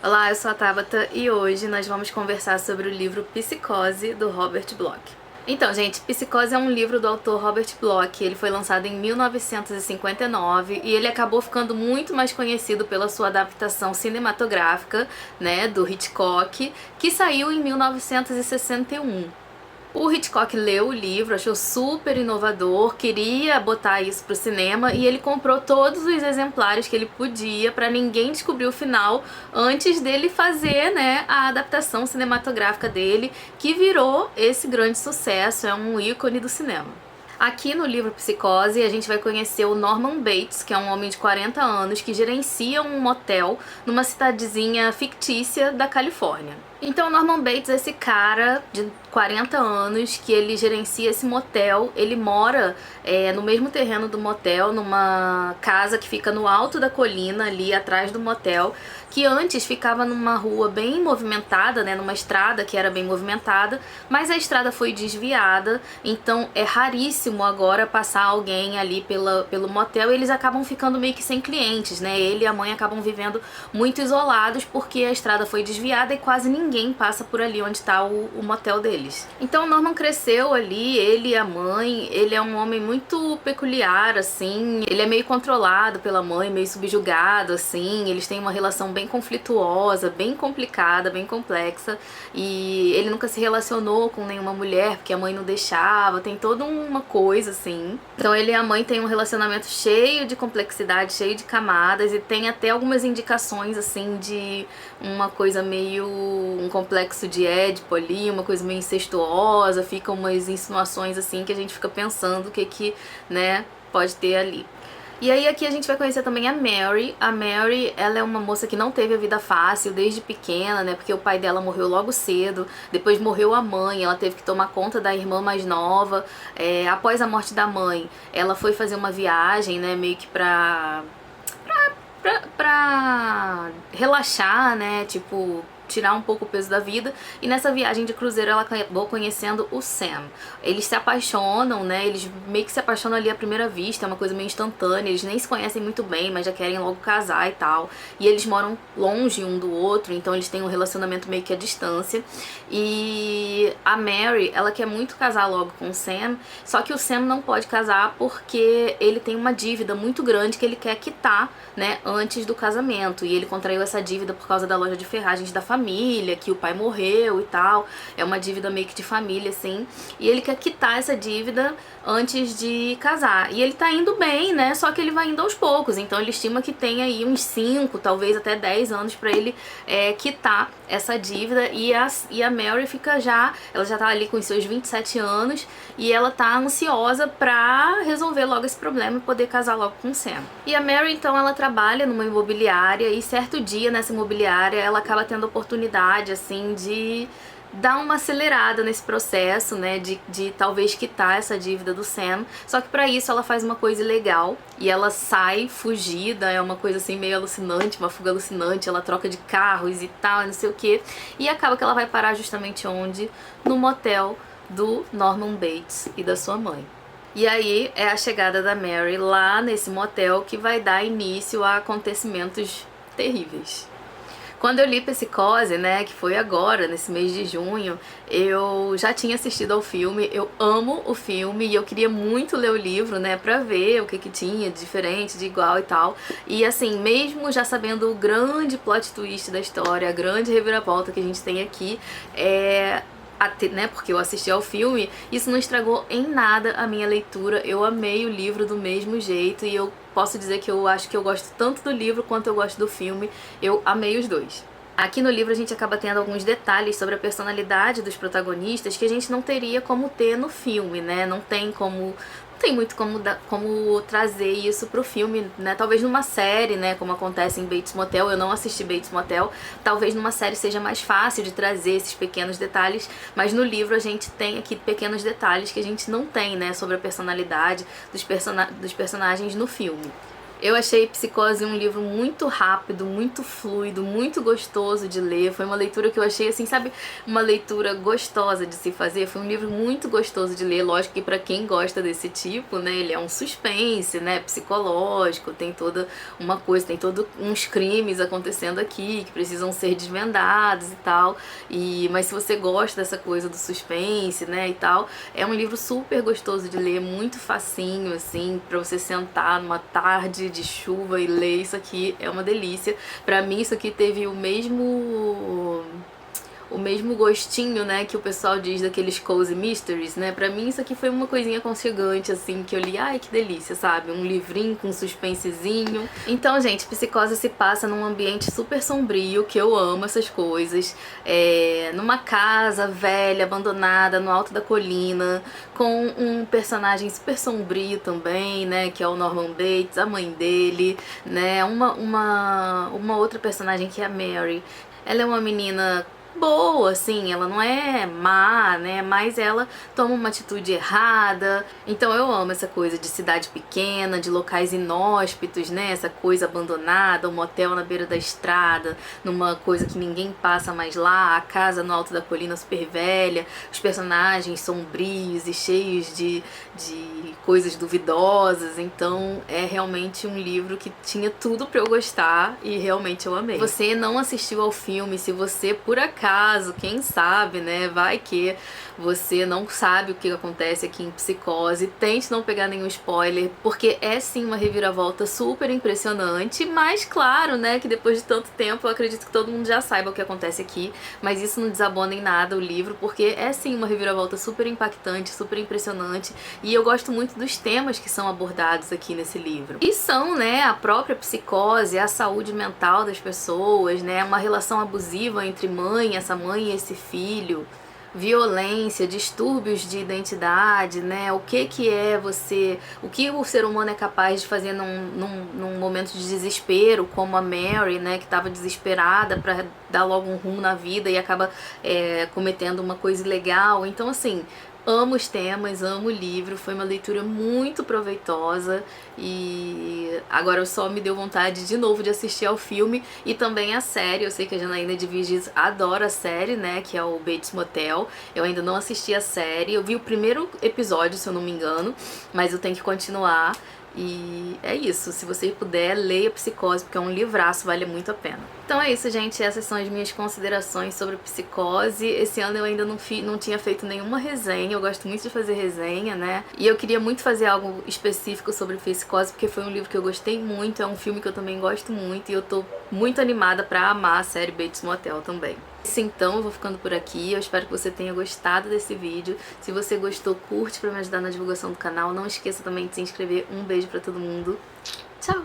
Olá, eu sou a Tabata e hoje nós vamos conversar sobre o livro Psicose, do Robert Bloch. Então, gente, Psicose é um livro do autor Robert Bloch. Ele foi lançado em 1959 e ele acabou ficando muito mais conhecido pela sua adaptação cinematográfica, né, do Hitchcock, que saiu em 1961. O Hitchcock leu o livro, achou super inovador, queria botar isso pro cinema e ele comprou todos os exemplares que ele podia pra ninguém descobrir o final antes dele fazer, né, a adaptação cinematográfica dele, que virou esse grande sucesso, é um ícone do cinema. Aqui no livro Psicose, a gente vai conhecer o Norman Bates, que é um homem de 40 anos que gerencia um motel numa cidadezinha fictícia da Califórnia. Então, Norman Bates é esse cara de 40 anos que ele gerencia esse motel. Ele mora no mesmo terreno do motel, numa casa que fica no alto da colina, ali atrás do motel, que antes ficava numa rua bem movimentada, né, numa estrada que era bem movimentada, mas a estrada foi desviada, então é raríssimo agora passar alguém ali pelo motel e eles acabam ficando meio que sem clientes, né? Ele e a mãe acabam vivendo muito isolados porque a estrada foi desviada e quase ninguém passa por ali onde está o motel deles. Então o Norman cresceu ali, ele e a mãe. Ele é um homem muito peculiar, assim, ele é meio controlado pela mãe, meio subjugado, assim, eles têm uma relação bem conflituosa, bem complicada, bem complexa, e ele nunca se relacionou com nenhuma mulher porque a mãe não deixava, tem toda uma coisa assim. Então ele e a mãe têm um relacionamento cheio de complexidade, cheio de camadas, e tem até algumas indicações assim de uma coisa meio um complexo de Édipo ali, uma coisa meio incestuosa, ficam umas insinuações assim que a gente fica pensando o que né, pode ter ali. E aí aqui a gente vai conhecer também a Mary. A Mary, ela é uma moça que não teve a vida fácil desde pequena, né, porque o pai dela morreu logo cedo, depois morreu a mãe, ela teve que tomar conta da irmã mais nova. Após a morte da mãe, ela foi fazer uma viagem, né, meio que pra relaxar, né, tipo, tirar um pouco o peso da vida, e nessa viagem de cruzeiro ela acabou conhecendo o Sam. Eles se apaixonam, né, eles meio que se apaixonam ali à primeira vista, é uma coisa meio instantânea, eles nem se conhecem muito bem, mas já querem logo casar e tal, e eles moram longe um do outro, então eles têm um relacionamento meio que à distância, e a Mary, ela quer muito casar logo com o Sam, só que o Sam não pode casar porque ele tem uma dívida muito grande que ele quer quitar, né, antes do casamento, e ele contraiu essa dívida por causa da loja de ferragens da família, que o pai morreu e tal, é uma dívida meio que de família, assim, e ele quer quitar essa dívida antes de casar, e ele tá indo bem, né, só que ele vai indo aos poucos, então ele estima que tem aí uns 5, talvez até 10 anos pra ele quitar essa dívida, e a Mary ela já tá ali com os seus 27 anos, e ela tá ansiosa pra resolver logo esse problema e poder casar logo com o Sam. E a Mary, então, ela trabalha numa imobiliária, e certo dia nessa imobiliária ela acaba tendo a oportunidade, assim, de dar uma acelerada nesse processo, né, de talvez quitar essa dívida do Sam, só que pra isso ela faz uma coisa ilegal, e ela sai fugida, é uma coisa assim meio alucinante, uma fuga alucinante, ela troca de carros e tal, não sei o que, e acaba que ela vai parar justamente onde? No motel do Norman Bates e da sua mãe. E aí é a chegada da Mary lá nesse motel que vai dar início a acontecimentos terríveis. Quando eu li Psicose, né, que foi agora, nesse mês de junho, eu já tinha assistido ao filme, eu amo o filme e eu queria muito ler o livro, né, pra ver o que tinha de diferente, de igual e tal. E assim, mesmo já sabendo o grande plot twist da história, a grande reviravolta que a gente tem aqui, né, porque eu assisti ao filme, isso não estragou em nada a minha leitura. Eu amei o livro do mesmo jeito e eu posso dizer que eu acho que eu gosto tanto do livro quanto eu gosto do filme. Eu amei os dois. Aqui no livro a gente acaba tendo alguns detalhes sobre a personalidade dos protagonistas que a gente não teria como ter no filme, né? Não tem muito como trazer isso pro filme, né? Talvez numa série, né, como acontece em Bates Motel, eu não assisti Bates Motel, talvez numa série seja mais fácil de trazer esses pequenos detalhes, mas no livro a gente tem aqui pequenos detalhes que a gente não tem, né, sobre a personalidade dos personagens no filme. Eu achei Psicose um livro muito rápido, muito fluido, muito gostoso de ler. Foi uma leitura que eu achei assim, sabe, uma leitura gostosa de se fazer. Foi um livro muito gostoso de ler. Lógico que pra quem gosta desse tipo, né, ele é um suspense, né, psicológico, tem toda uma coisa, tem todos uns crimes acontecendo aqui que precisam ser desvendados e tal. Mas se você gosta dessa coisa do suspense, né, e tal, é um livro super gostoso de ler, muito facinho, assim, pra você sentar numa tarde de chuva e ler. Isso aqui é uma delícia. Pra mim isso aqui teve o mesmo gostinho, né, que o pessoal diz daqueles cozy mysteries, né? Pra mim isso aqui foi uma coisinha aconchegante, assim, que eu li, ai, que delícia, sabe? Um livrinho com suspensezinho. Então, gente, Psicose se passa num ambiente super sombrio, que eu amo essas coisas. Numa casa velha, abandonada, no alto da colina, com um personagem super sombrio também, né, que é o Norman Bates, a mãe dele, né? Uma outra personagem que é a Mary. Ela é uma menina boa, assim, ela não é má, né, mas ela toma uma atitude errada. Então eu amo essa coisa de cidade pequena, de locais inóspitos, né, essa coisa abandonada, um motel na beira da estrada, numa coisa que ninguém passa mais lá, a casa no alto da colina super velha, os personagens sombrios e cheios de coisas duvidosas. Então é realmente um livro que tinha tudo pra eu gostar e realmente eu amei. Você não assistiu ao filme, se você por acaso, quem sabe, né, vai que você não sabe o que acontece aqui em Psicose, tente não pegar nenhum spoiler, porque é sim uma reviravolta super impressionante, mas claro, né, que depois de tanto tempo eu acredito que todo mundo já saiba o que acontece aqui, mas isso não desabona em nada o livro, porque é sim uma reviravolta super impactante, super impressionante, e eu gosto muito dos temas que são abordados aqui nesse livro. E são, né, a própria psicose, a saúde mental das pessoas, né, uma relação abusiva entre essa mãe e esse filho, violência, distúrbios de identidade, né? O que é você, o que o ser humano é capaz de fazer num momento de desespero, como a Mary, né? Que estava desesperada para dar logo um rumo na vida e acaba cometendo uma coisa ilegal. Então, assim, amo os temas, amo o livro, foi uma leitura muito proveitosa e agora só me deu vontade de novo de assistir ao filme e também a série. Eu sei que a Janaína de Vigies adora a série, né, que é o Bates Motel. Eu ainda não assisti a série, eu vi o primeiro episódio, se eu não me engano, mas eu tenho que continuar. E é isso, se você puder, leia Psicose, porque é um livraço, vale muito a pena. Então é isso, gente, essas são as minhas considerações sobre Psicose. Esse ano eu ainda não tinha feito nenhuma resenha, eu gosto muito de fazer resenha, né? E eu queria muito fazer algo específico sobre Psicose, porque foi um livro que eu gostei muito, é um filme que eu também gosto muito, e eu tô muito animada pra amar a série Bates Motel também. Então eu vou ficando por aqui, eu espero que você tenha gostado desse vídeo. Se você gostou, curte pra me ajudar na divulgação do canal. Não esqueça também de se inscrever. Um beijo pra todo mundo. Tchau!